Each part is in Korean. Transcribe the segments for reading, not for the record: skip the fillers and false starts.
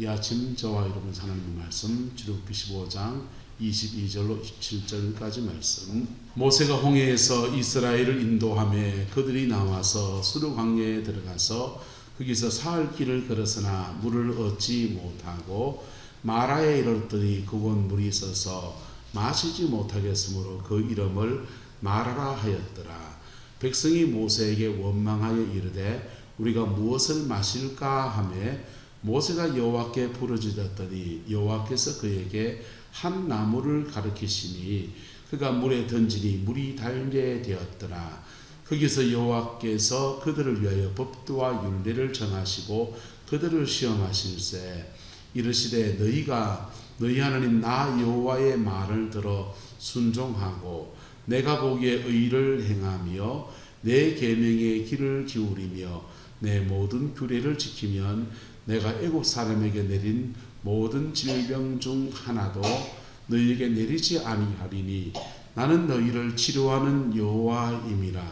이 아침 저와 여러분 하나님의 말씀 출애굽기 15장 22절로 27절까지 말씀. 모세가 홍해에서 이스라엘을 인도하며 그들이 나와서 수르 광야에 들어가서 거기서 사흘 길을 걸었으나 물을 얻지 못하고 마라에 이르렀더니 그곳 물이 있어서 마시지 못하겠으므로 그 이름을 마라라 하였더라. 백성이 모세에게 원망하여 이르되 우리가 무엇을 마실까 하며 모세가 여호와께 부르짖었더니 여호와께서 그에게 한 나무를 가르치시니 그가 물에 던지니 물이 달게 되었더라. 거기서 여호와께서 그들을 위하여 법도와 율례를 정하시고 그들을 시험하실세 이르시되 너희가 너희 하나님 나 여호와의 말을 들어 순종하고 내가 보기에 의를 행하며 내 계명의 귀를 기울이며 내 모든 규례를 지키면 내가 애굽 사람에게 내린 모든 질병 중 하나도 너희에게 내리지 아니하리니 나는 너희를 치료하는 여호와임이라.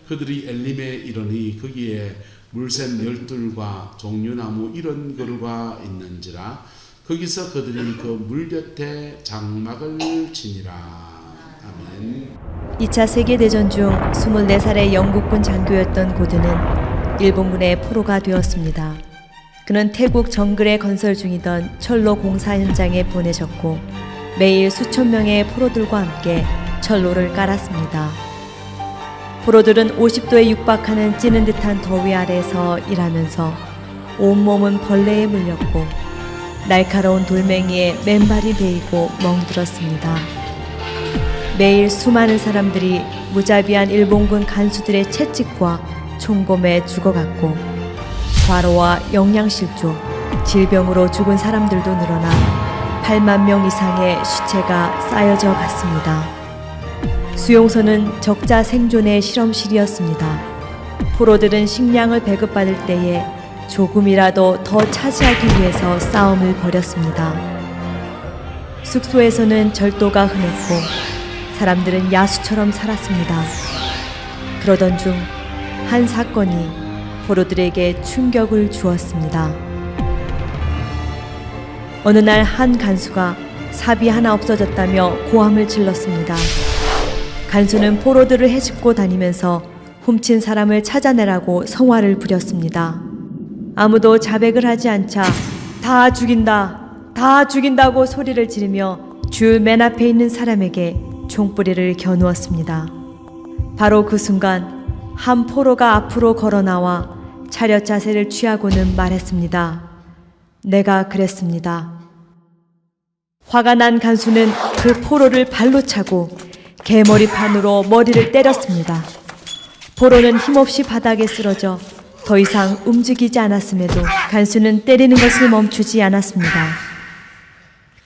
그들이 엘림에 이르니 거기에 물샘 열둘과 종려나무 이런 그루가 있는지라. 거기서 그들이 그 물 곁에 장막을 치니라. 아멘. 2차 세계대전 중 24살의 영국군 장교였던 고드는 일본군의 포로가 되었습니다. 그는 태국 정글에 건설 중이던 철로 공사 현장에 보내졌고 매일 수천 명의 포로들과 함께 철로를 깔았습니다. 포로들은 50도에 육박하는 찌는 듯한 더위 아래서 일하면서 온몸은 벌레에 물렸고 날카로운 돌멩이에 맨발이 베이고 멍들었습니다. 매일 수많은 사람들이 무자비한 일본군 간수들의 채찍과 총검에 죽어갔고 과로와 영양실조, 질병으로 죽은 사람들도 늘어나 8만 명 이상의 시체가 쌓여져 갔습니다. 수용소는 적자 생존의 실험실이었습니다. 포로들은 식량을 배급받을 때에 조금이라도 더 차지하기 위해서 싸움을 벌였습니다. 숙소에서는 절도가 흔했고 사람들은 야수처럼 살았습니다. 그러던 중 한 사건이 포로들에게 충격을 주었습니다. 어느 날 한 간수가 삽이 하나 없어졌다며 고함을 질렀습니다. 간수는 포로들을 헤집고 다니면서 훔친 사람을 찾아내라고 성화를 부렸습니다. 아무도 자백을 하지 않자 다 죽인다, 다 죽인다고 소리를 지르며 줄 맨 앞에 있는 사람에게 총뿌리를 겨누었습니다. 바로 그 순간 한 포로가 앞으로 걸어 나와 차렷 자세를 취하고는 말했습니다. 내가 그랬습니다. 화가 난 간수는 그 포로를 발로 차고 개머리판으로 머리를 때렸습니다. 포로는 힘없이 바닥에 쓰러져 더 이상 움직이지 않았음에도 간수는 때리는 것을 멈추지 않았습니다.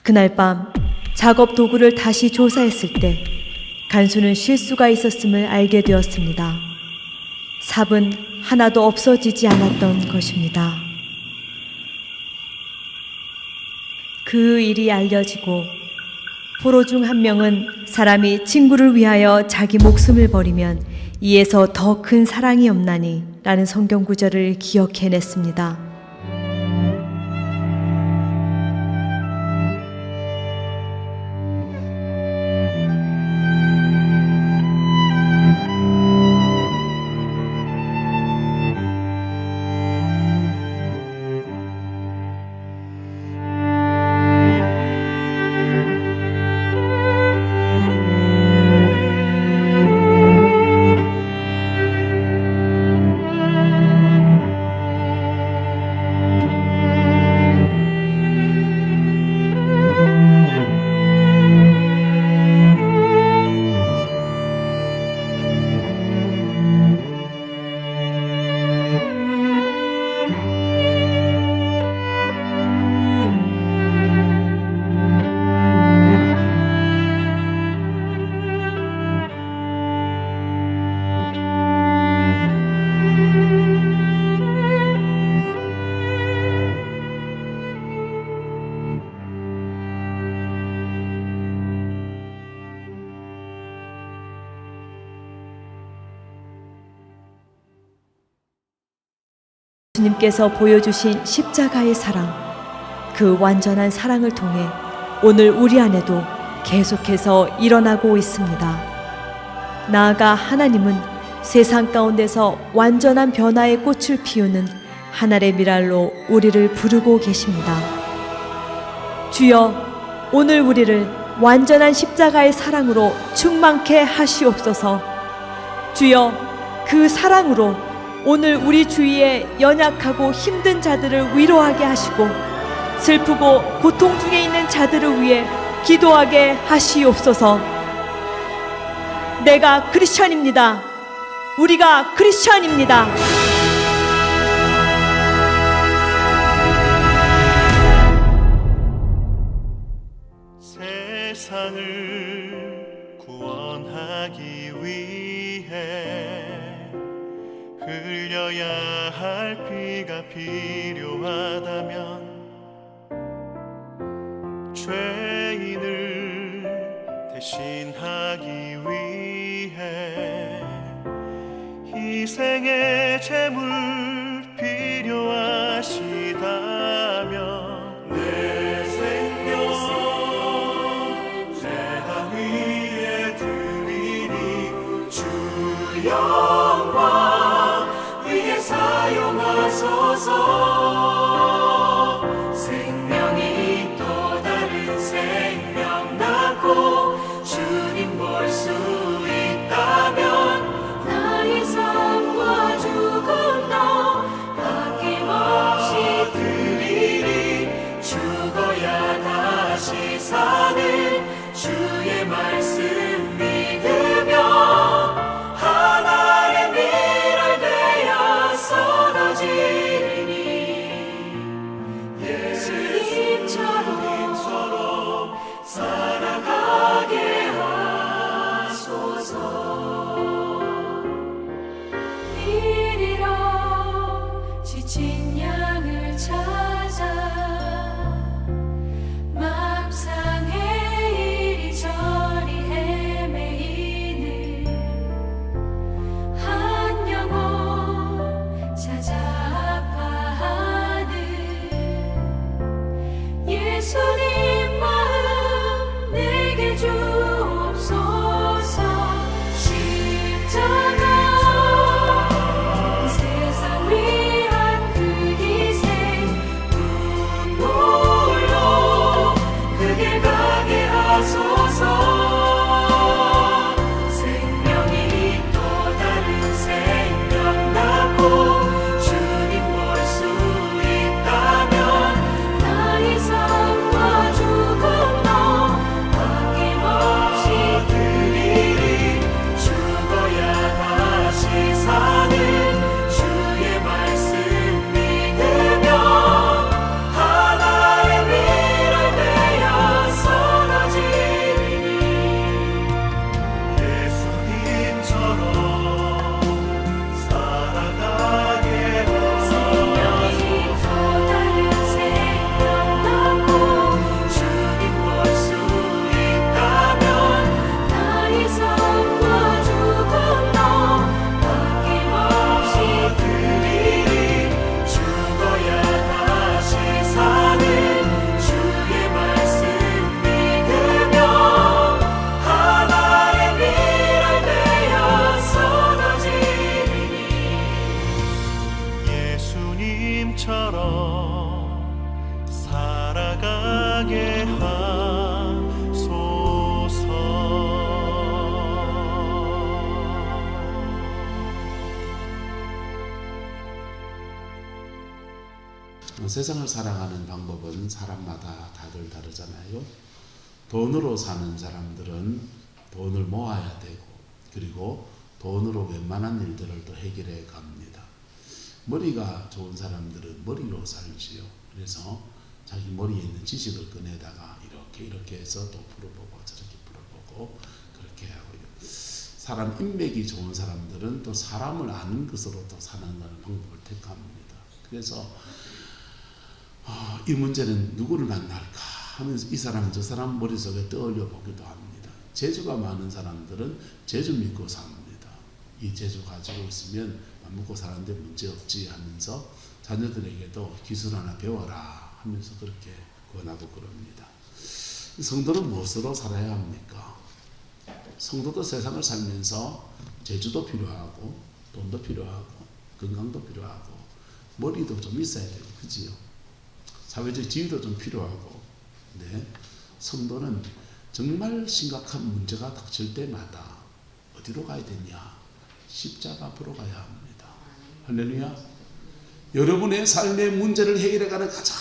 그날 밤 작업 도구를 다시 조사했을 때 간수는 실수가 있었음을 알게 되었습니다. 삽은 하나도 없어지지 않았던 것입니다. 그 일이 알려지고 포로 중 한 명은 사람이 친구를 위하여 자기 목숨을 버리면 이에서 더 큰 사랑이 없나니 라는 성경 구절을 기억해냈습니다. 주님께서 보여주신 십자가의 사랑, 그 완전한 사랑을 통해 오늘 우리 안에도 계속해서 일어나고 있습니다. 나아가 하나님은 세상 가운데서 완전한 변화의 꽃을 피우는 하늘의 미랄로 우리를 부르고 계십니다. 주여, 오늘 우리를 완전한 십자가의 사랑으로 충만케 하시옵소서. 주여, 그 사랑으로 오늘 우리 주위에 연약하고 힘든 자들을 위로하게 하시고 슬프고 고통 중에 있는 자들을 위해 기도하게 하시옵소서. 내가 크리스천입니다. 우리가 크리스천입니다. 세상을 구원하기 위해 흘려야 할 피가 필요하다면 죄인을 대신하기 위해 희생의 제물 필요하시다면 내 생명 제단 위에 드리니 주 영광 위에 사용하소서. 생명이 또 다른 생명 낳고 주님 볼 수 있다면 나의 삶과 죽음도 아낌없이 드리리. 죽어야 다시 사는 주의 말씀 믿으며 하나의 미랄 되어 쏟아지리니 예수님처럼 살아가게 하소서. 이리로 지친 양을 찾아 맘 상해 이리저리 헤매이는 한 영혼 찾아 아파하는 예수님 마음 내게 주옵소서. 십자가 세상 위한 그 희생 눈물로 그 길 가게 하소서. 생명이 또 다른 생명 낳고 주님 볼 수 있다면 나의 삶과 죽음도 아낌없이 드리리. 죽어야 다시 사는 주의 말씀 믿으며 하나의 미랄 되어 쏟아지리니 예수님처럼 살아가게 생명이 또 다른 생명 낳고 주님 볼 수 있다면 나의 삶과 죽음도 아낌없이 드리리. 죽어야 다시 사는 주의 말씀 믿으며 하나의 미랄 되어 쏟아지리니 예수님처럼 살아가게 하소서. 세상을 살아가는 방법은 사람마다 다들 다르잖아요. 돈으로 사는 사람들은 돈을 모아야 되고, 그리고 돈으로 웬만한 일들을 또 해결해 갑니다. 머리가 좋은 사람들은 머리로 살지요. 그래서 자기 머리에 있는 지식을 꺼내다가 이렇게 해서 또 풀어보고 저렇게 풀어보고 그렇게 하고요. 사람 인맥이 좋은 사람들은 또 사람을 아는 것으로 또 사는 방법을 택합니다. 그래서 이 문제는 누구를 만날까 하면서 이 사람 저 사람 머릿속에 떠올려 보기도 합니다. 재주가 많은 사람들은 재주 믿고 삽니다. 이 재주 가지고 있으면 밥 먹고 사는데 문제 없지 하면서 자녀들에게도 기술 하나 배워라 하면서 그렇게 권하고 그럽니다. 성도는 무엇으로 살아야 합니까? 성도도 세상을 살면서 재주도 필요하고 돈도 필요하고 건강도 필요하고 머리도 좀 있어야 되고 그지요? 사회적 지위도 좀 필요하고. 네. 성도는 정말 심각한 문제가 닥칠 때마다 어디로 가야 되냐? 십자가 앞으로 가야 합니다. 할렐루야. 여러분의 삶의 문제를 해결해가는 가장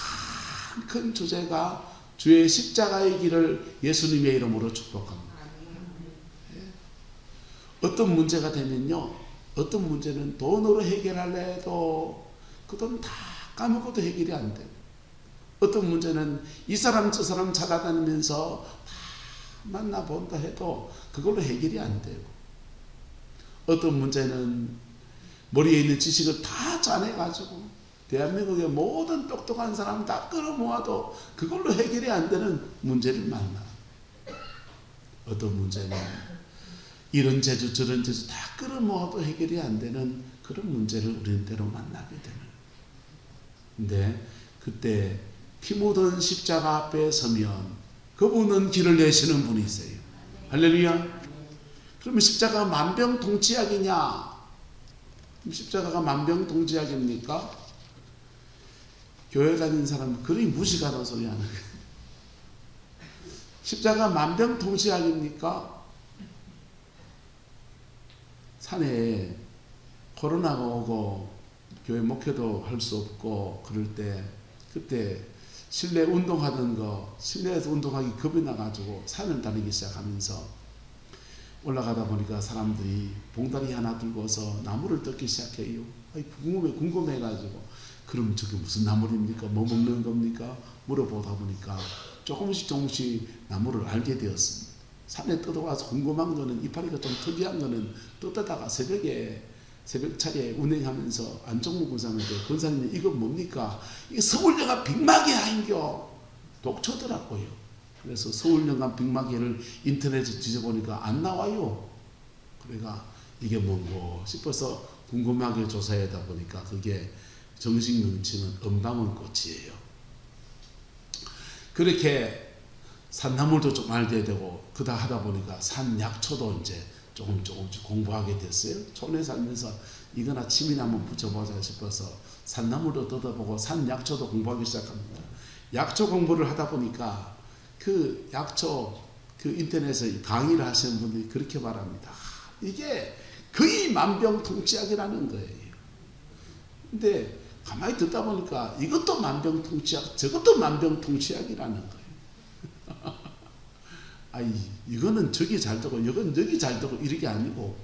큰 주제가 주의 십자가의 길을 예수님의 이름으로 축복합니다. 어떤 문제가 되면요, 어떤 문제는 돈으로 해결하려 해도 그 돈 다 까먹어도 해결이 안 돼요. 어떤 문제는 이 사람 저 사람 찾아다니면서 다 만나본다 해도 그걸로 해결이 안 돼요. 어떤 문제는 머리에 있는 지식을 다 짜내가지고 대한민국의 모든 똑똑한 사람 다 끌어모아도 그걸로 해결이 안 되는 문제를 만나. 어떤 문제는 이런 재주 저런 재주 다 끌어모아도 해결이 안 되는 그런 문제를 우리는 때로 만나게 되는. 근데 그때 피 묻은 십자가 앞에 서면 그분은 길을 내시는 분이세요. 할렐루야. 그러면 십자가가 만병통치약이냐? 십자가가 만병통치약입니까? 교회 다니는 사람은 그리 무식하다는 소리 하는 거예요. 십자가 만병통치약입니까? 산에 코로나가 오고 교회 목회도 할 수 없고 그럴 때 그때 실내 운동하던 거 실내에서 운동하기 겁이 나가지고 산을 다니기 시작하면서 올라가다 보니까 사람들이 봉다리 하나 들고서 나무를 뜯기 시작해요. 궁금해가지고 그럼 저게 무슨 나무입니까? 뭐 먹는 겁니까? 물어보다 보니까 조금씩 나무를 알게 되었습니다. 산에 뜯어와서 궁금한 거는 이파리가 좀 특이한 거는 뜯다가 새벽차례 운행하면서 안정무 군사님한테 군사님 이거 뭡니까? 이게 서울여가 빅마개인겨 독초더라고요. 그래서 서울여가 빅마개를 인터넷에 뒤져보니까 안 나와요. 그러니까 이게 뭔고 싶어서 궁금하게 조사하다 보니까 그게 정식 명칭은 은방울꽃이에요. 그렇게 산나물도 좀 알게 되고 그다 하다 보니까 산약초도 이제 조금씩 공부하게 됐어요. 촌에 살면서 이거나 침이나 한번 붙여보자 싶어서 산나물도 뜯어보고 산약초도 공부하기 시작합니다. 약초 공부를 하다 보니까 그 약초 그 인터넷에 강의를 하시는 분들이 그렇게 말합니다. 이게 거의 만병통치약이라는 거예요. 근데 가만히 듣다 보니까 이것도 만병통치약, 저것도 만병통치약이라는 거예요. 아니, 이거는 저기 잘 되고, 이건 여기 잘 되고, 이렇게 아니고,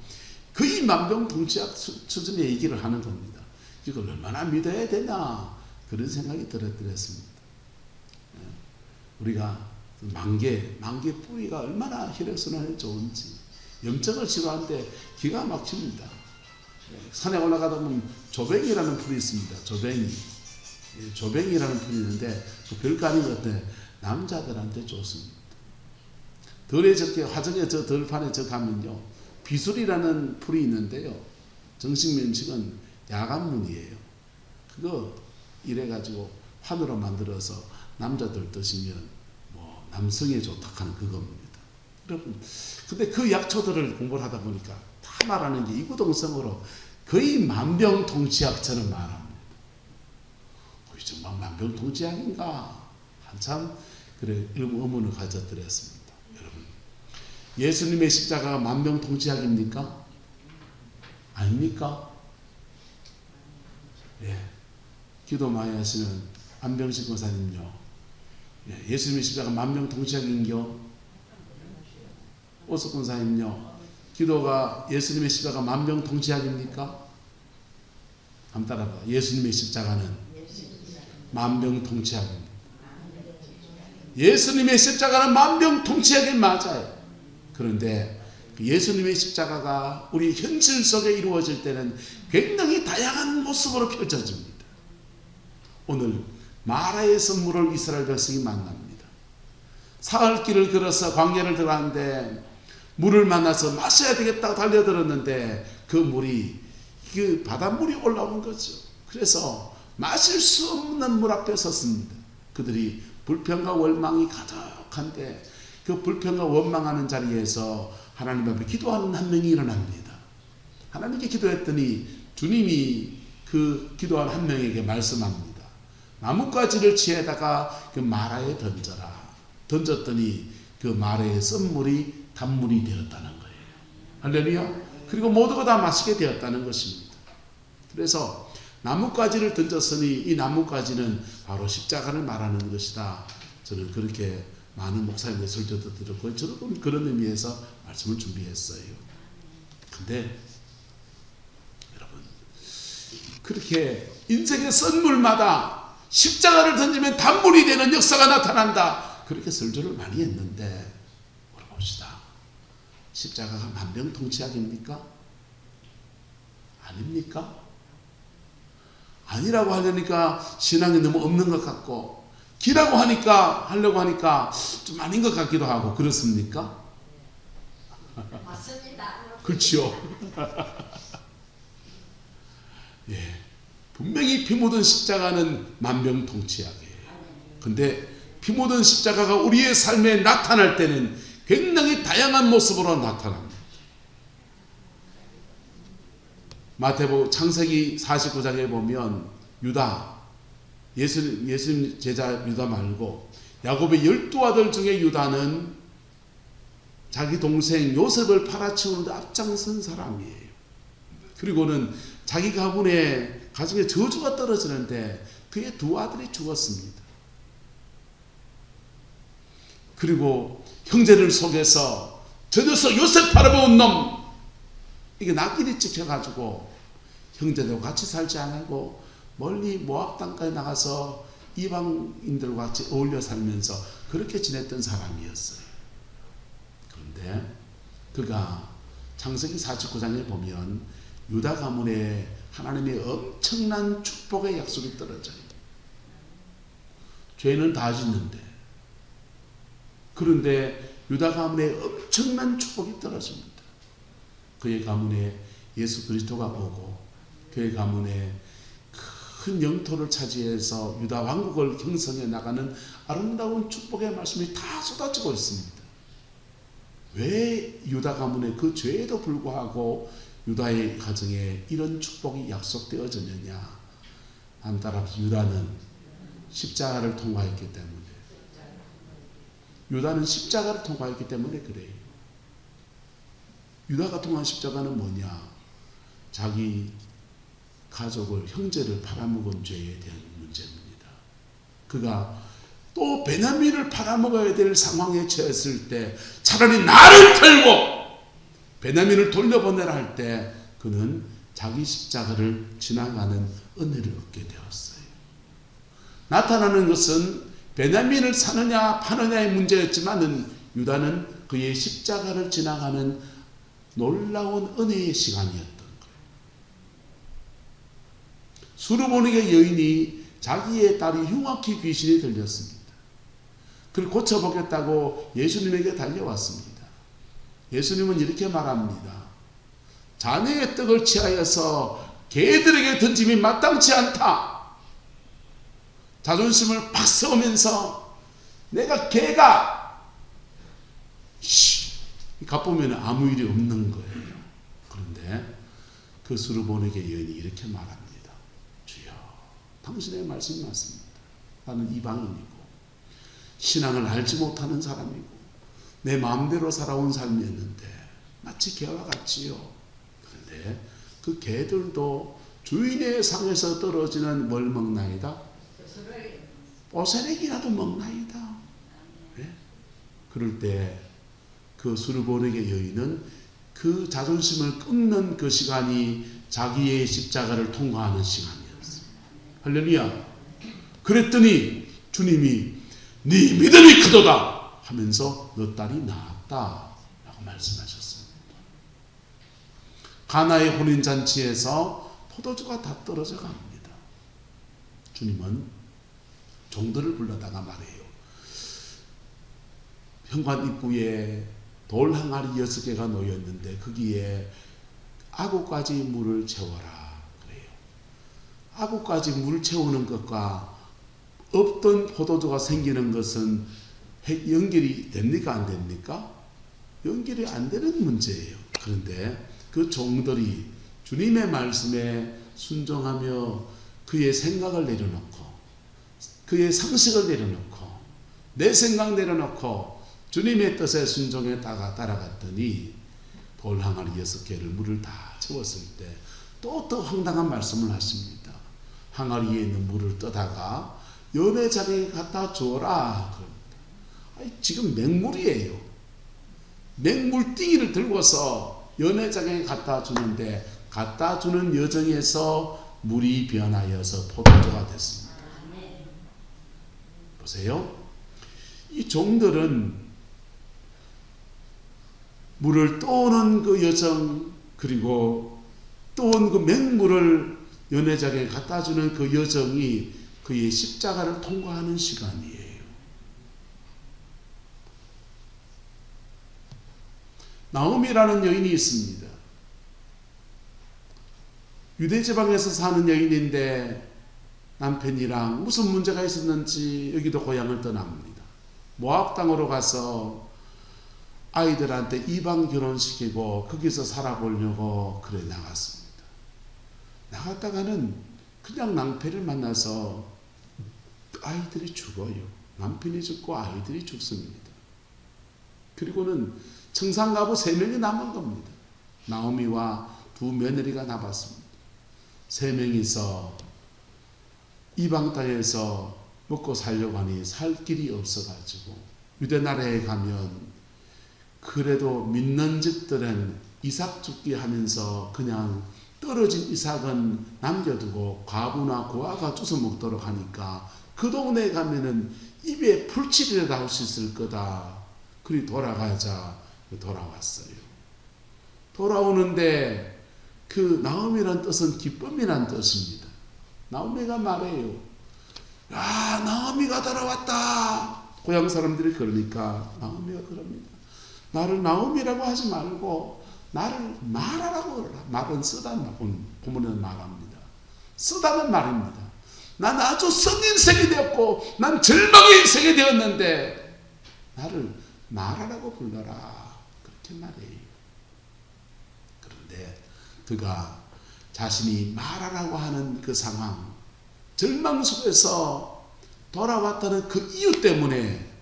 거의 만병통치약 수준의 얘기를 하는 겁니다. 이걸 얼마나 믿어야 되나, 그런 생각이 들었습니다. 우리가 만개 뿌리가 얼마나 혈액순환에 좋은지, 염증을 치료하는데 기가 막힙니다. 산에 올라가다 보면 조뱅이라는 풀이 있습니다. 조뱅이라는 풀이 있는데 별거 아닌 것 같아. 남자들한테 좋습니다. 덜에 적게 화정에 저 덜판에 저 가면요 비술이라는 풀이 있는데요. 정식 명칭은 야간문이에요. 그거 이래가지고 환으로 만들어서 남자들 드시면 뭐 남성에 좋다 하는 그겁니다. 여러분, 근데 그 약초들을 공부를 하다 보니까 다 말하는 게 이구동성으로 거의 만병통치약처럼 말합니다. 정말 만병통치약인가? 한참 그래 의문을 가져드렸습니다. 여러분, 예수님의 십자가가 만병통치약입니까? 아닙니까? 예, 기도 많이 하시는 안병식 권사님요. 예, 예수님의 십자가 만병통치약인겨? 오석 권사님요. 기도가 예수님의 십자가 만병통치약입니까? 한번 따라봐. 예수님의 십자가는 만병통치약입니다. 예수님의 십자가는 만병통치약이 맞아요. 그런데 예수님의 십자가가 우리 현실 속에 이루어질 때는 굉장히 다양한 모습으로 펼쳐집니다. 오늘 마라의 선물을 이스라엘 백성이 만납니다. 사흘길을 걸어서 광야를 들어가는데 물을 만나서 마셔야 되겠다고 달려들었는데 그 물이 그 바닷물이 올라온 거죠. 그래서 마실 수 없는 물 앞에 섰습니다. 그들이 불평과 원망이 가득한데 그 불평과 원망하는 자리에서 하나님 앞에 기도하는 한 명이 일어납니다. 하나님께 기도했더니 주님이 그 기도한 한 명에게 말씀합니다. 나뭇가지를 치에다가 그 마라에 던져라. 던졌더니 그 마라의 썬물이 단물이 되었다는 거예요. 할렐루야. 그리고 모두가 다 마시게 되었다는 것입니다. 그래서 나뭇가지를 던졌으니 이 나뭇가지는 바로 십자가를 말하는 것이다. 저는 그렇게 많은 목사님의 설교도 들었고 저도 그런 의미에서 말씀을 준비했어요. 근데 여러분 그렇게 인생의 썬물마다 십자가를 던지면 단물이 되는 역사가 나타난다. 그렇게 설교를 많이 했는데 물어봅시다. 십자가가 만병통치약입니까? 아닙니까? 아니라고 하려니까 신앙이 너무 없는 것 같고 기라고 하니까 하려고 하니까 좀 아닌 것 같기도 하고 그렇습니까? 맞습니다. 그렇죠. 예, 분명히 피 묻은 십자가는 만병통치약이에요. 근데 피 묻은 십자가가 우리의 삶에 나타날 때는 굉장히 다양한 모습으로 나타납니다. 마태복음 창세기 49장에 보면 유다, 예수님 제자 유다 말고 야곱의 12아들 중에 유다는 자기 동생 요셉을 팔아치우는데 앞장선 사람이에요. 그리고는 자기 가정에 저주가 떨어지는데 그의 두 아들이 죽었습니다. 그리고 형제를 속여서 저 녀석 요셉 팔아먹은 놈 이게 낙인이 찍혀가지고 형제들과 같이 살지 않고 멀리 모압 땅까지 나가서 이방인들과 같이 어울려 살면서 그렇게 지냈던 사람이었어요. 그런데 그가 창세기 49장에 보면 유다 가문에 하나님의 엄청난 축복의 약속이 떨어져요. 죄는 다 짓는데 그런데 유다 가문에 엄청난 축복이 떨어집니다. 그의 가문에 예수 그리스도가 오고 그의 가문에 큰 영토를 차지해서 유다 왕국을 형성해 나가는 아름다운 축복의 말씀이 다 쏟아지고 있습니다. 왜 유다 가문의 그 죄에도 불구하고 유다의 가정에 이런 축복이 약속되어졌느냐? 따라서 유다는 십자가를 통과했기 때문에 유다는 십자가를 통과했기 때문에 그래요. 유다가 통한 십자가는 뭐냐? 자기 가족을 형제를 팔아먹은 죄에 대한 문제입니다. 그가 또 베냐민을 팔아먹어야 될 상황에 처했을 때 차라리 나를 털고 베냐민을 돌려보내라 할 때 그는 자기 십자가를 지나가는 은혜를 얻게 되었어요. 나타나는 것은 베냐민을 사느냐 파느냐의 문제였지만은 유다는 그의 십자가를 지나가는 놀라운 은혜의 시간이었던 거예요. 수르보닉의 여인이 자기의 딸이 흉악히 귀신이 들렸습니다. 그를 고쳐보겠다고 예수님에게 달려왔습니다. 예수님은 이렇게 말합니다. 자네의 떡을 취하여서 개들에게 던짐이 마땅치 않다. 자존심을 팍 세우면서 내가 개가 가보면 아무 일이 없는 거예요. 그런데 그 수르보닉의 여인이 이렇게 말합니다. 주여, 당신의 말씀이 맞습니다. 나는 이방인이고 신앙을 알지 못하는 사람이고 내 마음대로 살아온 삶이었는데 마치 개와 같지요. 그런데 그 개들도 주인의 상에서 떨어지는 뭘 먹나이다? 오새내기라도 먹나이다. 네? 그럴 때 그 수르보닉의 여인은 그 자존심을 끊는 그 시간이 자기의 십자가를 통과하는 시간이었어요. 할렐루야. 그랬더니 주님이 네 믿음이 크도다 하면서 너 딸이 나았다 라고 말씀하셨습니다. 가나의 혼인잔치에서 포도주가 다 떨어져 갑니다. 주님은 종들을 불러다가 말해요. 현관 입구에 돌 항아리 6개가 놓였는데 거기에 아구까지 물을 채워라 그래요. 아구까지 물을 채우는 것과 없던 포도주가 생기는 것은 연결이 됩니까? 안 됩니까? 연결이 안 되는 문제예요. 그런데 그 종들이 주님의 말씀에 순종하며 그의 생각을 내려놓고 그의 상식을 내려놓고 내 생각 내려놓고 주님의 뜻에 순종해 따라갔더니 돌 항아리 6개를 물을 다 채웠을 때 또 더 황당한 말씀을 하십니다. 항아리에 있는 물을 떠다가 연회장에 갖다 주어라. 아니, 지금 맹물이에요. 맹물띵이를 들고서 연회장에 갖다 주는데 갖다 주는 여정에서 물이 변하여서 포도주가 됐습니다. 보세요. 이 종들은 물을 떠오는 그 여정, 그리고 떠온 그 맹물을 연회장에 갖다 주는 그 여정이 그의 십자가를 통과하는 시간이에요. 나오미라는 여인이 있습니다. 유대지방에서 사는 여인인데 남편이랑 무슨 문제가 있었는지 여기도 고향을 떠납니다. 모압 땅으로 가서 아이들한테 이방 결혼시키고 거기서 살아보려고 그래 나갔습니다. 나갔다가는 그냥 낭패를 만나서 아이들이 죽어요. 남편이 죽고 아이들이 죽습니다. 그리고는 청산가부 3명이 남은 겁니다. 나오미와 2 며느리가 남았습니다. 3명이서 이방 땅에서 먹고 살려고 하니 살 길이 없어가지고 유대 나라에 가면 그래도 믿는 집들은 이삭 죽기 하면서 그냥 떨어진 이삭은 남겨두고 과부나 고아가 주워 먹도록 하니까 그 동네에 가면은 입에 풀칠이라도 할 수 있을 거다. 그리 돌아가자. 돌아왔어요. 돌아오는데 그 나오미란 뜻은 기쁨이란 뜻입니다. 나오미가 말해요. 야, 나오미가 돌아왔다. 고향 사람들이 그러니까 나오미가 그럽니다. 나를 나오미라고 하지 말고 나를 마라라고 그러라. 말은 쓰다는 본문에는 말합니다. 쓰다는 말입니다. 난 아주 썩 인생이 되었고 난 절망의 인생이 되었는데 나를 마라라고 불러라. 그렇게 말해요. 그런데 그가 자신이 마라라고 하는 그 상황, 절망 속에서 돌아왔다는 그 이유 때문에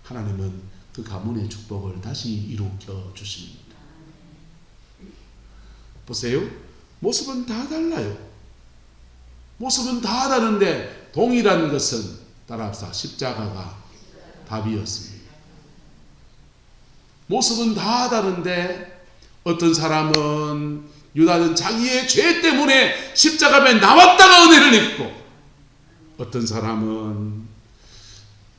하나님은 그 가문의 축복을 다시 일으켜 주십니다. 보세요. 모습은 다 달라요. 모습은 다 다른데 동일한 것은 따라합시다. 십자가가 답이었습니다. 모습은 다 다른데 어떤 사람은 유다는 자기의 죄 때문에 십자가에 나왔다가 은혜를 입고 어떤 사람은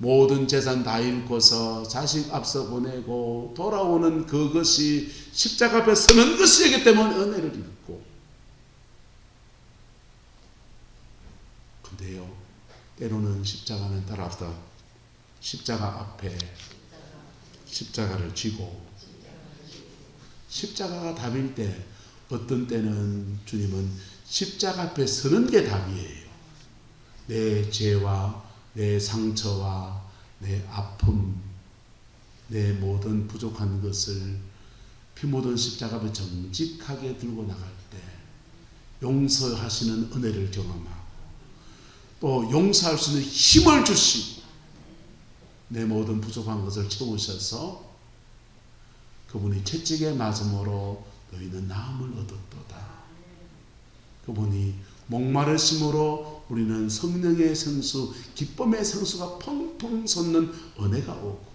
모든 재산 다 잃고서 자식 앞서 보내고 돌아오는 그것이 십자가 앞에 서는 것이기 때문에 은혜를 입고 근데요 때로는 십자가는 따라합시다. 십자가 앞에 십자가를 쥐고 십자가가 답일 때 어떤 때는 주님은 십자가 앞에 서는 게 답이에요. 내 죄와 내 상처와 내 아픔, 내 모든 부족한 것을 피 묻은 십자가 앞에 정직하게 들고 나갈 때 용서하시는 은혜를 경험하고 또 용서할 수 있는 힘을 주시고 내 모든 부족한 것을 채우셔서 그분이 채찍에 맞음으로 너희는 나음을 얻었도다. 그분이 목마르심으로 우리는 성령의 생수, 기쁨의 생수가 펑펑 솟는 은혜가 오고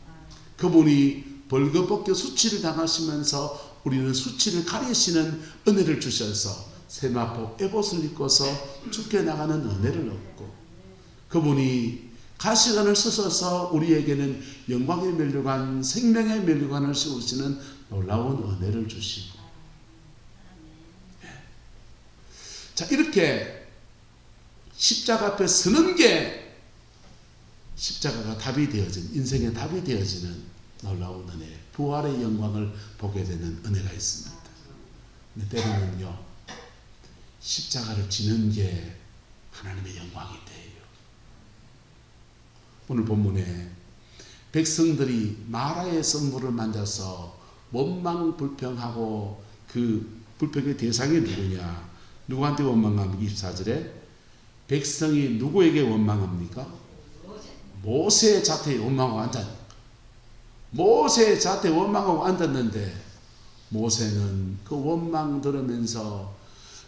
그분이 벌거벗겨 수치를 당하시면서 우리는 수치를 가리시는 은혜를 주셔서 세마포 에봇을 입고서 죽게 나가는 은혜를 얻고 그분이 가시관을 쓰셔서 우리에게는 영광의 면류관, 생명의 면류관을 씌우시는 놀라운 은혜를 주시고 자 이렇게 십자가 앞에 서는 게 십자가가 답이 되어진 인생의 답이 되어지는 놀라운 은혜 부활의 영광을 보게 되는 은혜가 있습니다. 근데 때로는요 십자가를 지는 게 하나님의 영광이 돼요. 오늘 본문에 백성들이 마라의 선물을 만져서 원망 불평하고 그 불평의 대상이 누구냐? 누구한테 원망합니까? 24절에 백성이 누구에게 원망합니까? 모세의 자태에 원망하고 앉았습니다. 모세의 자태에 원망하고 앉았는데 모세는 그 원망 들으면서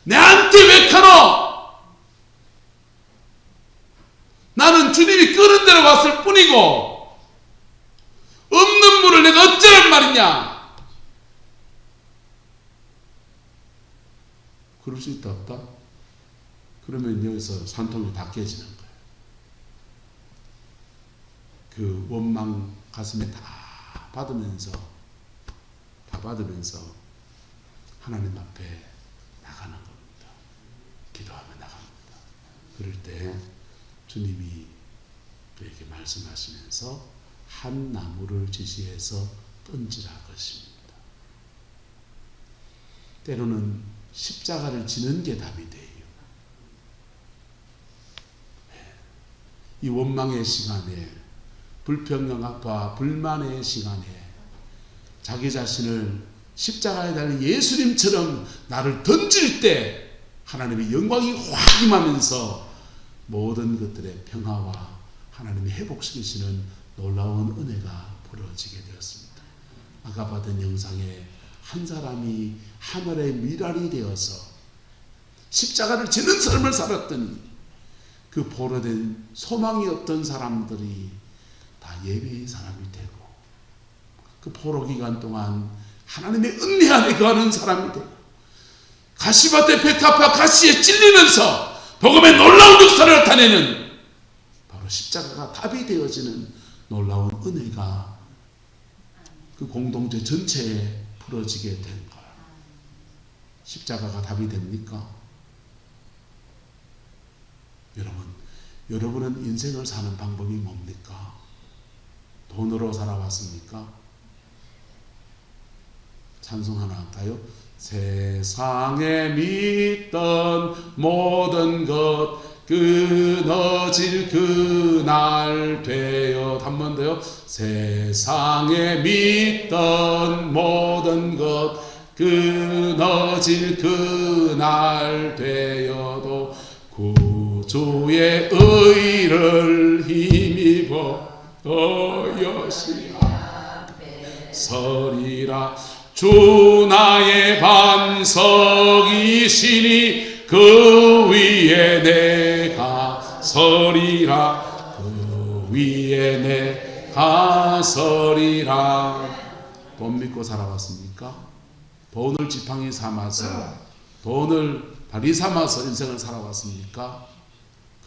내한테 왜 가노? 나는 주님이 끄는 대로 왔을 뿐이고 없는 물을 내가 어쩌란 말이냐? 그럴 수 있다 없다? 그러면 여기서 산통이 다 깨지는 거예요. 그 원망 가슴에 다 받으면서 하나님 앞에 나가는 겁니다. 기도하며 나갑니다. 그럴 때 주님이 그에게 말씀하시면서 한 나무를 지시해서 던지라 것입니다. 때로는 십자가를 지는 게 답이 돼요. 이 원망의 시간에, 불평과 불만의 시간에 자기 자신을 십자가에 달린 예수님처럼 나를 던질 때 하나님의 영광이 확 임하면서 모든 것들의 평화와 하나님이 회복시키시는 놀라운 은혜가 벌어지게 되었습니다. 아까 받은 영상에 한 사람이 하늘의 미랄이 되어서 십자가를 지는 삶을 살았더니 그 포로된 소망이 없던 사람들이 다 예배의 사람이 되고 그 포로 기간 동안 하나님의 은혜 안에 거하는 사람이 되고 가시밭의 백합화 가시에 찔리면서 복음의 놀라운 역사를 나타내는 바로 십자가가 답이 되어지는 놀라운 은혜가 그 공동체 전체에 풀어지게 된 거예요. 십자가가 답이 됩니까? 여러분은 인생을 사는 방법이 뭡니까? 돈으로 살아왔습니까? 찬송 하나 할까요? 세상에 믿던 모든 것 끊어질 그날 되어 한 번 더요. 세상에 믿던 모든 것 끊어질 그날 되어도 구주의 의를 힘입어 여시 서리라. 주 나의 반석이시니 그 위에 내가 서리라. 그 위에 내가 서리라. 돈 믿고 살아왔습니까? 돈을 지팡이 삼아서 돈을 다리 삼아서 인생을 살아왔습니까?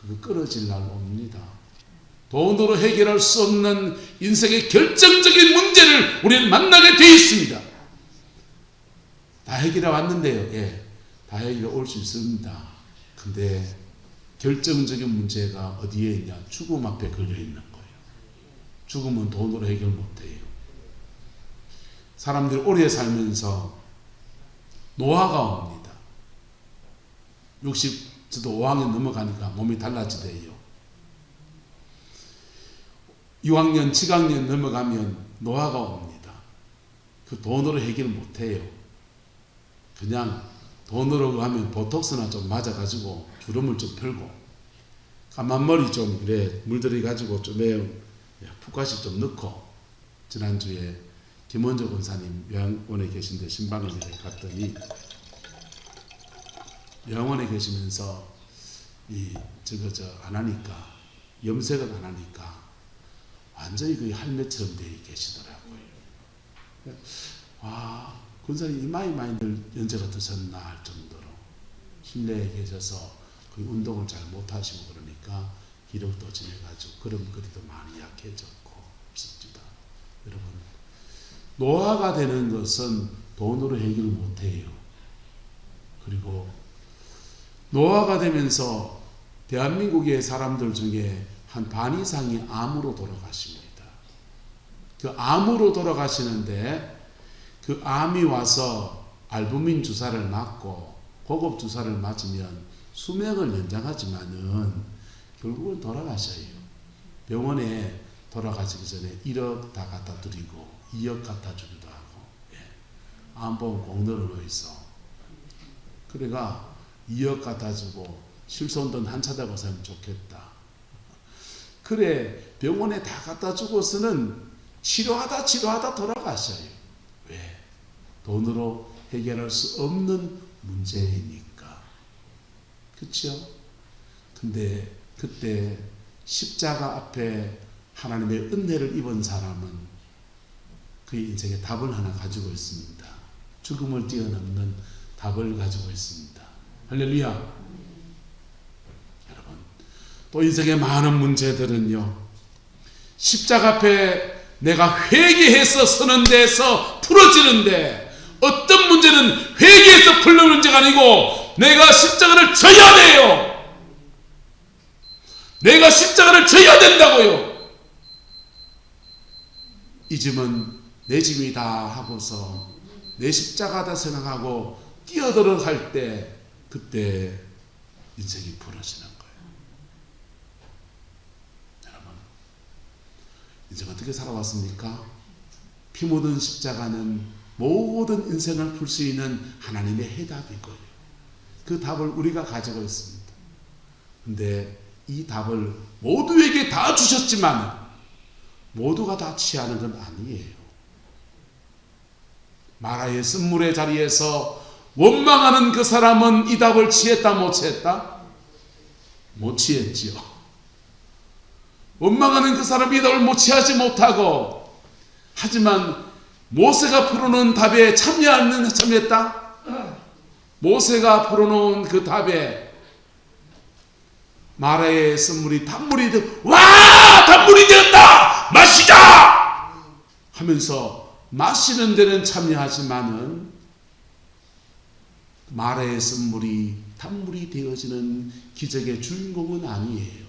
그거 끊어질 날 옵니다. 돈으로 해결할 수 없는 인생의 결정적인 문제를 우리는 만나게 되어 있습니다. 다 해결해 왔는데요. 예, 다 해결해 올 수 있습니다. 근데 결정적인 문제가 어디에 있냐? 죽음 앞에 걸려 있는 거예요. 죽음은 돈으로 해결 못해요. 사람들이 오래 살면서 노화가 옵니다. 60, 저도 5학년 넘어가니까 몸이 달라지대요. 6학년, 7학년 넘어가면 노화가 옵니다. 그 돈으로 해결 못해요. 그냥 돈으로 하면 보톡스나 좀 맞아가지고 주름을 좀 펴고 까만 머리 좀 그래 물들여가지고 좀 푹가시 좀 넣고. 지난주에 김원조 권사님 요양원에 계신데 신방을 갔더니 요양원에 계시면서 안 하니까 염색을 안 하니까 완전히 거의 할매처럼 되어 계시더라고요. 와, 권사님 이마에 많이 연세가 드셨나 할 정도로 실내에 계셔서 거의 운동을 잘 못하시고 그러니까 기력도 지내가지고 걸음걸이도 많이 약해졌고 없습니다. 여러분, 노화가 되는 것은 돈으로 해결 못해요. 그리고 노화가 되면서 대한민국의 사람들 중에 한 반 이상이 암으로 돌아가십니다. 그 암으로 돌아가시는데 그 암이 와서 알부민 주사를 맞고 고급 주사를 맞으면 수명을 연장하지만은 결국은 돌아가셔요. 병원에 돌아가시기 전에 1억 다 갖다 드리고 2억 갖다 주기도 하고, 암보험 꼭 늘어놓여 있어. 그래가 2억 갖다 주고 실손돈 한 차다 고사면 좋겠다. 그래 병원에 다 갖다 주고서는 치료하다 돌아가셔요. 왜? 돈으로 해결할 수 없는 문제이니까. 그렇죠? 근데 그때 십자가 앞에 하나님의 은혜를 입은 사람은 그의 인생에 답을 하나 가지고 있습니다. 죽음을 뛰어넘는 답을 가지고 있습니다. 할렐루야. 여러분, 또 인생의 많은 문제들은요, 십자가 앞에 내가 회개해서 서는 데서 풀어지는데, 어떤 문제는 회개해서 풀는 문제가 아니고 내가 십자가를 져야 돼요. 내가 십자가를 져야 된다고요. 이 짐은 내 짐이다 하고서 내 십자가다 생각하고 뛰어들어갈 때, 그때 인생이 부러지는 거예요. 여러분, 인생 어떻게 살아왔습니까? 피 묻은 십자가는 모든 인생을 풀 수 있는 하나님의 해답이고요. 그 답을 우리가 가지고 있습니다. 근데 이 답을 모두에게 다 주셨지만 모두가 다 취하는 건 아니에요. 마라의 쓴물의 자리에서 원망하는 그 사람은 이 답을 취했다 못 취했다? 못 취했지요. 원망하는 그 사람이 이 답을 못 취하지 못하고, 하지만 모세가 풀어놓은 답에 참여했다? 모세가 풀어놓은 그 답에 마라의 쓴물이 단물이 단물이 되었다! 마시자! 하면서 마시는 데는 참여하지만은 마라의 쓴물이 단물이 되어지는 기적의 주인공은 아니에요.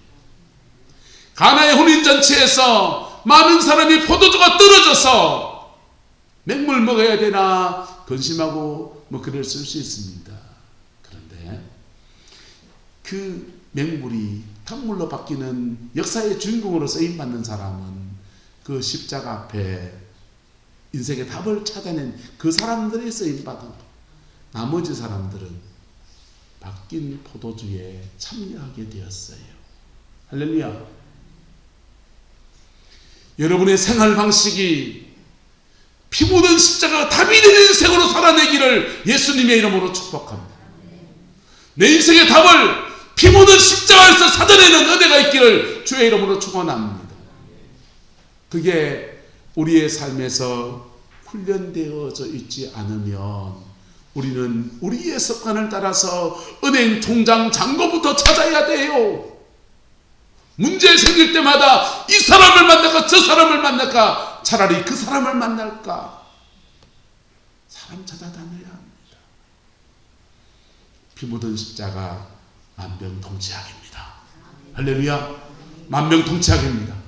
가나의 혼인잔치에서 많은 사람이 포도주가 떨어져서 맹물 먹어야 되나 근심하고 그랬을 수 있습니다. 그런데 그 맹물이 단물로 바뀌는 역사의 주인공으로 쓰임받는 사람은 그 십자가 앞에 인생의 답을 찾아낸 그 사람들이 쓰임받은, 나머지 사람들은 바뀐 포도주에 참여하게 되었어요. 할렐루야. 여러분의 생활 방식이 피 묻은 십자가가 답이 되는 인생으로 살아내기를 예수님의 이름으로 축복합니다. 내 인생의 답을 피 묻은 십자가에서 찾아내는 은혜가 있기를 주의 이름으로 축원합니다. 그게 우리의 삶에서 훈련되어져 있지 않으면 우리는 우리의 습관을 따라서 은행 통장 잔고부터 찾아야 돼요. 문제 생길 때마다 이 사람을 만날까 저 사람을 만날까, 차라리 그 사람을 만날까, 사람 찾아다녀야 합니다. 피 묻은 십자가 만병통치약입니다. 할렐루야. 만병통치약입니다.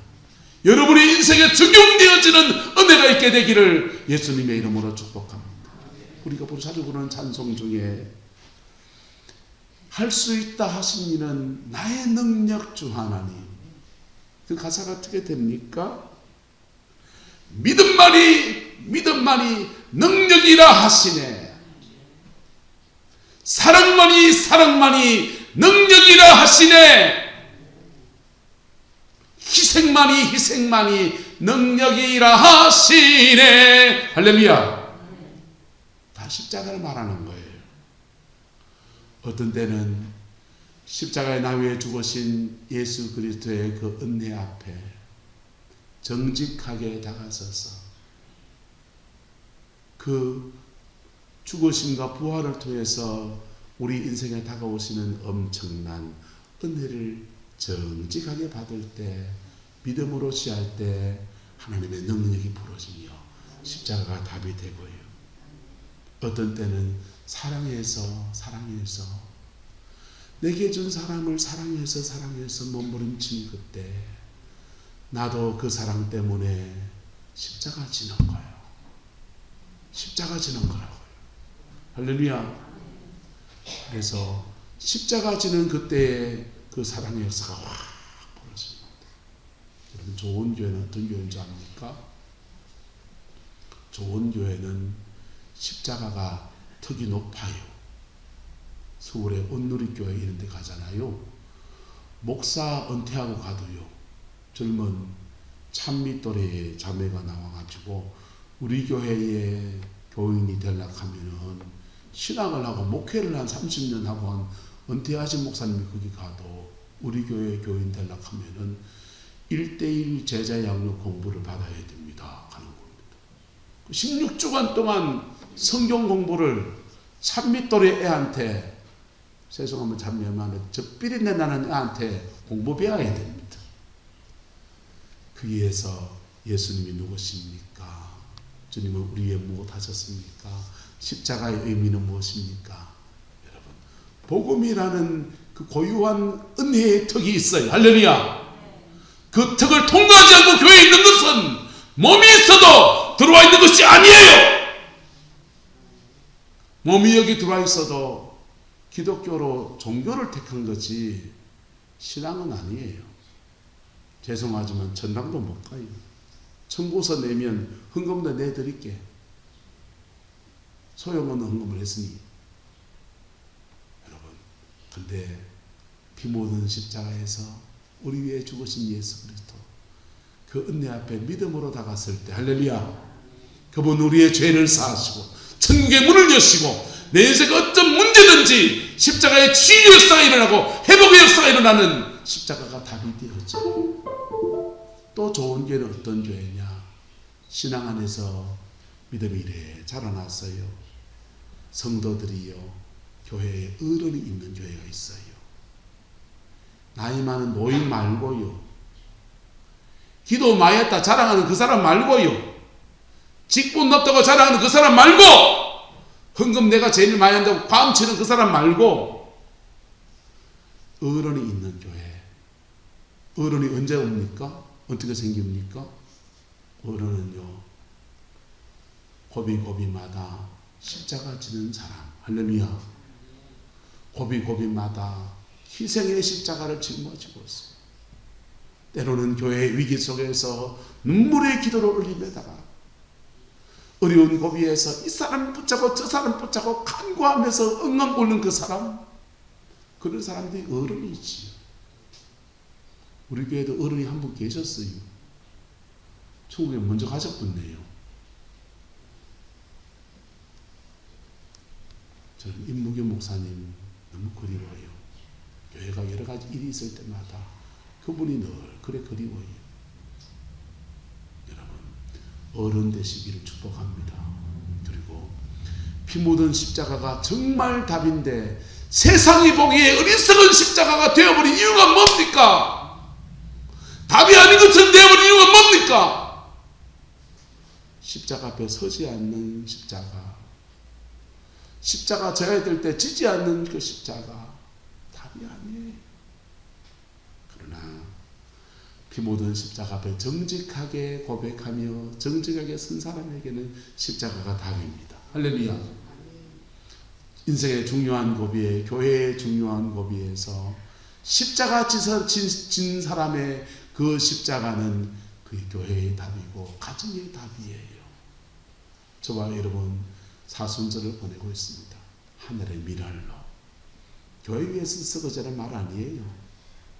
여러분의 인생에 적용되어지는 은혜가 있게 되기를 예수님의 이름으로 축복합니다. 우리가 자주 부르는 찬송 중에 할 수 있다 하신 이는 나의 능력 주 하나님, 그 가사가 어떻게 됩니까? 믿음만이 능력이라 하시네. 사랑만이 능력이라 하시네. 희생만이 능력이라 하시네. 할렐루야. 다 십자가를 말하는 거예요. 어떤 때는 십자가에 나 위해 죽으신 예수 그리스도의 그 은혜 앞에 정직하게 다가서서 그 죽으심과 부활을 통해서 우리 인생에 다가오시는 엄청난 은혜를 정직하게 받을 때, 믿음으로 취할 때 하나님의 능력이 부러지며 십자가가 답이 되고요. 어떤 때는 사랑해서 내게 준 사람을 사랑해서 몸부림치는 그때 나도 그 사랑 때문에 십자가 지는 거예요. 십자가 지는 거라고요. 할렐루야. 그래서 십자가 지는 그때의 그 사랑의 역사가 확 벌어집니다. 여러분, 좋은 교회는 어떤 교회인 줄 압니까? 좋은 교회는 십자가가 턱이 높아요. 서울의 온누리교회 이런 데 가잖아요. 목사 은퇴하고 가도요, 젊은 찬미 또래의 자매가 나와가지고 우리 교회에 교인이 되려고 하면은 신학을 하고 목회를 한 30년 하고 한 은퇴하신 목사님이 거기 가도 우리 교회 교인 되려고 하면은 1:1 제자 양육 공부를 받아야 됩니다. 하는 겁니다. 16주간 동안 성경 공부를 찬미 또래 애한테, 죄송하면 참 미안한데 저 삐린내 나는 애한테 공부 배워야 됩니다. 그 위해서 예수님이 누구십니까? 주님은 우리 위해 무엇하셨습니까? 십자가의 의미는 무엇입니까? 여러분, 복음이라는 그 고유한 은혜의 턱이 있어요. 할렐루야. 그 턱을 통과하지 않고 교회에 있는 것은 몸이 있어도 들어와 있는 것이 아니에요. 몸이 여기 들어와 있어도 기독교로 종교를 택한 거지 신앙은 아니에요. 죄송하지만 천당도 못 가요. 청구서 내면 헌금도 내드릴게. 소용없는 헌금을 했으니. 여러분, 근데 피 묻은 십자가에서 우리 위해 죽으신 예수 그리스도, 그 은혜 앞에 믿음으로 다갔을 때, 할렐루야, 그분 우리의 죄를 사하시고 천국의 문을 여시고 내 인생 어떤 문제든지 십자가의 치유 역사가 일어나고 회복의 역사가 일어나는 십자가가 답이 되었죠. 또 좋은 교회는 어떤 교회냐? 신앙 안에서 믿음이 이래 자라났어요. 성도들이요, 교회에 어른이 있는 교회가 있어요. 나이 많은 노인 말고요, 기도 많이 했다 자랑하는 그 사람 말고요, 직분 높다고 자랑하는 그 사람 말고, 헌금 내가 제일 많이 한다고 과음치는 그 사람 말고, 어른이 있는 교회. 어른이 언제 옵니까? 어떻게 생깁니까? 어른은요, 고비고비마다 십자가 지는 사람. 할렐루야. 고비고비마다 희생의 십자가를 짊어지고 있어요. 때로는 교회의 위기 속에서 눈물의 기도를 올리다가 어려운 고비에서 이 사람 붙잡고 저 사람 붙잡고 간구하면서 엉엉 울는 그 사람, 그런 사람들이 어른이지요. 우리 교회도 어른이 한 분 계셨어요. 천국에 먼저 가셨군요. 저는 임무교 목사님 너무 그리워요. 교회가 여러 가지 일이 있을 때마다 그분이 늘 그래 그리워요. 여러분, 어른 되시기를 축복합니다. 그리고 피 묻은 십자가가 정말 답인데 세상이 보기에 어리석은 십자가가 되어버린 이유가 뭡니까? 답이 아닌 것처럼 되어버린 이유가 뭡니까? 십자가 앞에 서지 않는 십자가, 십자가 져야 될 때 지지 않는 그 십자가, 답이 아니에요. 그러나 피 묻은 십자가 앞에 정직하게 고백하며 정직하게 선 사람에게는 십자가가 답입니다. 할렐루야. 인생의 중요한 고비에, 교회의 중요한 고비에서 십자가 진 사람의 그 십자가는 그 교회의 답이고 가정의 답이에요. 저와 여러분 사순절을 보내고 있습니다. 하늘의 미랄로. 교회 위해서 쓰러지는 말 아니에요.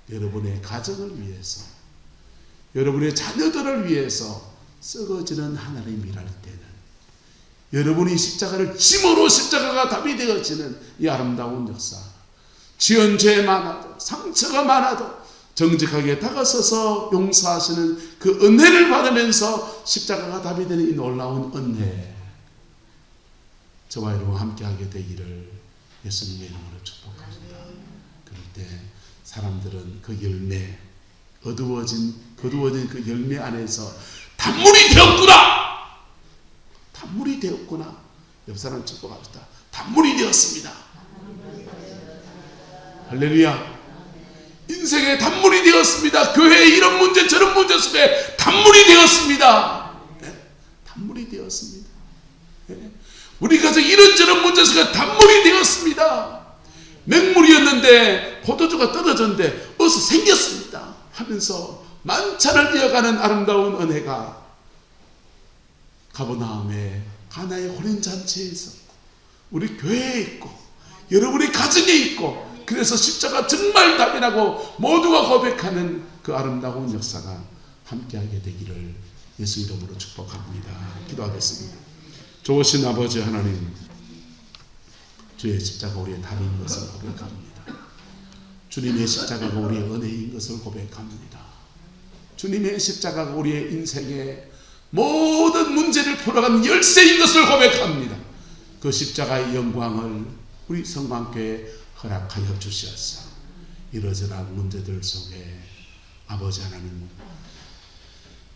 여러분의 가정을 위해서, 여러분의 자녀들을 위해서 썩어지는 하늘의 미랄 때는 여러분이 십자가를 짐으로 십자가가 답이 되어지는 이 아름다운 역사, 지은 죄 많아도 상처가 많아도 정직하게 다가서서 용서하시는 그 은혜를 받으면서 십자가가 답이 되는 이 놀라운 은혜, 저와 여러분 함께하게 되기를 예수님의 이름으로 축복합니다. 그럴 때 사람들은 그 열매, 거두어진 그 열매 안에서 단물이 되었구나, 단물이 되었구나. 옆 사람 축복합시다. 단물이 되었습니다. 할렐루야. 인생의 단물이 되었습니다. 교회의 이런 문제 저런 문제 속에 단물이 되었습니다. 네? 단물이 되었습니다. 네? 우리 가정 이런저런 문제 속에 단물이 되었습니다. 맹물이었는데 포도주가 떨어졌는데 어서 생겼습니다 하면서 만찬을 이어가는 아름다운 은혜가 가버나움의 가나의 혼인잔치에 있었고 우리 교회에 있고 여러분의 가정에 있고, 그래서 십자가 정말 답이라고 모두가 고백하는 그 아름다운 역사가 함께하게 되기를 예수 이름으로 축복합니다. 기도하겠습니다. 좋으신 아버지 하나님, 주의 십자가 우리의 답인 것을 고백합니다. 주님의 십자가가 우리의 은혜인 것을 고백합니다. 주님의 십자가가 우리의 인생의 모든 문제를 풀어가는 열쇠인 것을 고백합니다. 그 십자가의 영광을 우리 성방교회에 허락하여 주시옵소서. 이러저러한 문제들 속에 아버지 하나님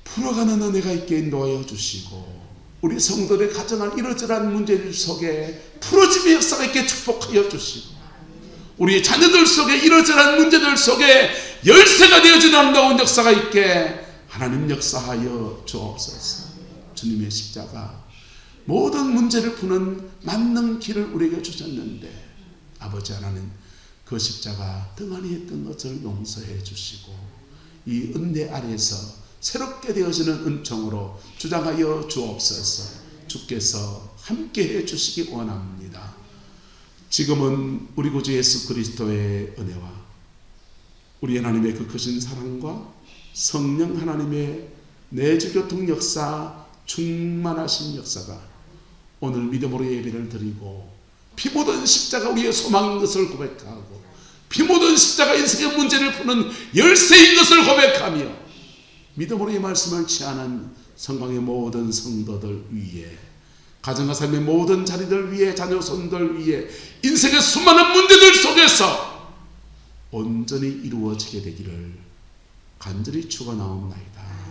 풀어가는 은혜가 있게 인도하여 주시고, 우리 성도들의 가정한 이러저러한 문제들 속에 풀어짐의 역사가 있게 축복하여 주시고, 우리 자녀들 속에 이러저러한 문제들 속에 열쇠가 되어지는 아름다운 역사가 있게 하나님 역사하여 주옵소서. 주님의 십자가 모든 문제를 푸는 맞는 길을 우리에게 주셨는데, 아버지 하나님 그 십자가 등한히 했던 것을 용서해 주시고 이 은혜 아래에서 새롭게 되어지는 은총으로 주장하여 주옵소서. 주께서 함께해 주시기 원합니다. 지금은 우리 구주 예수 그리스도의 은혜와 우리 하나님의 그 크신 사랑과 성령 하나님의 내주교통 역사, 충만하신 역사가 오늘 믿음으로 예배를 드리고 피 묻은 십자가 우리의 소망인 것을 고백하고 피 묻은 십자가 인생의 문제를 푸는 열쇠인 것을 고백하며 믿음으로 이 말씀을 취하는 성광의 모든 성도들 위에, 가정과 삶의 모든 자리들 위에, 자녀손들 위에, 인생의 수많은 문제들 속에서 온전히 이루어지게 되기를 간절히 축원하옵나이다.